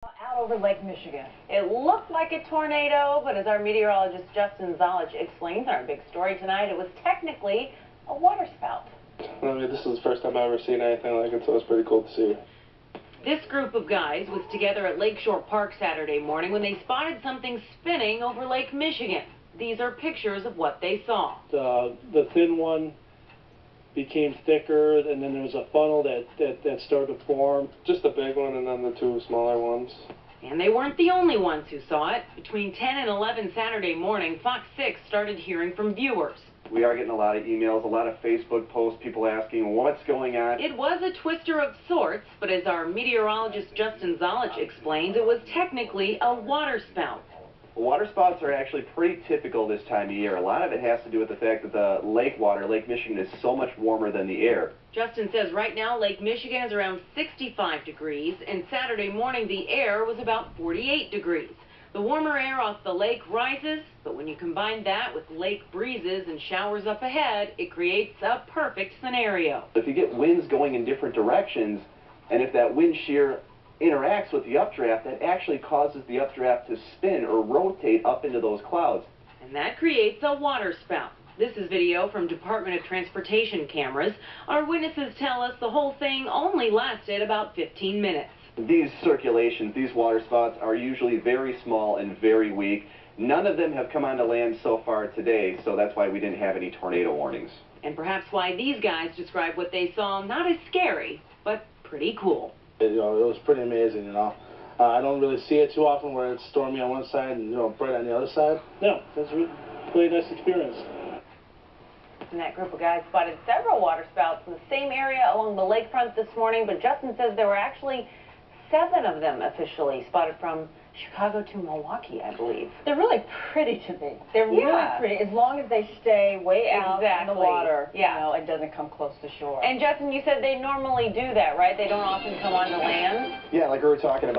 Out over Lake Michigan. It looked like a tornado, but as our meteorologist Justin Zolich explains in our big story tonight, it was technically a waterspout. I mean, this is the first time I've ever seen anything like it, so it's pretty cool to see. This group of guys was together at Lakeshore Park Saturday morning when they spotted something spinning over Lake Michigan. These are pictures of what they saw. The thin one became thicker, and then there was a funnel that started to form. Just the big one and then the two smaller ones. And they weren't the only ones who saw it. Between 10 and 11 Saturday morning, Fox 6 started hearing from viewers. We are getting a lot of emails, a lot of Facebook posts, people asking what's going on. It was a twister of sorts, but as our meteorologist Justin Zolich explains, it was technically a waterspout. Waterspouts are actually pretty typical this time of year. A lot of it has to do with the fact that the lake water, Lake Michigan, is so much warmer than the air. Justin says right now Lake Michigan is around 65 degrees, and Saturday morning the air was about 48 degrees. The warmer air off the lake rises, but when you combine that with lake breezes and showers up ahead, it creates a perfect scenario. If you get winds going in different directions, and if that wind shear interacts with the updraft, that actually causes the updraft to spin or rotate up into those clouds. And that creates a waterspout. This is video from Department of Transportation cameras. Our witnesses tell us the whole thing only lasted about 15 minutes. These circulations, these waterspouts, are usually very small and very weak. None of them have come onto land so far today, so that's why we didn't have any tornado warnings. And perhaps why these guys describe what they saw not as scary, but pretty cool. It was pretty amazing, I don't really see it too often where it's stormy on one side and bright on the other side. No, that's a really nice experience. And that group of guys spotted several waterspouts in the same area along the lakefront this morning, but Justin says there were actually 7 of them officially spotted from Chicago to Milwaukee, I believe. They're really pretty to me. They're really pretty, as long as they stay way out in the water. Yeah. It doesn't come close to shore. And Justin, you said they normally do that, right? They don't often come onto land? Yeah, like we were talking about.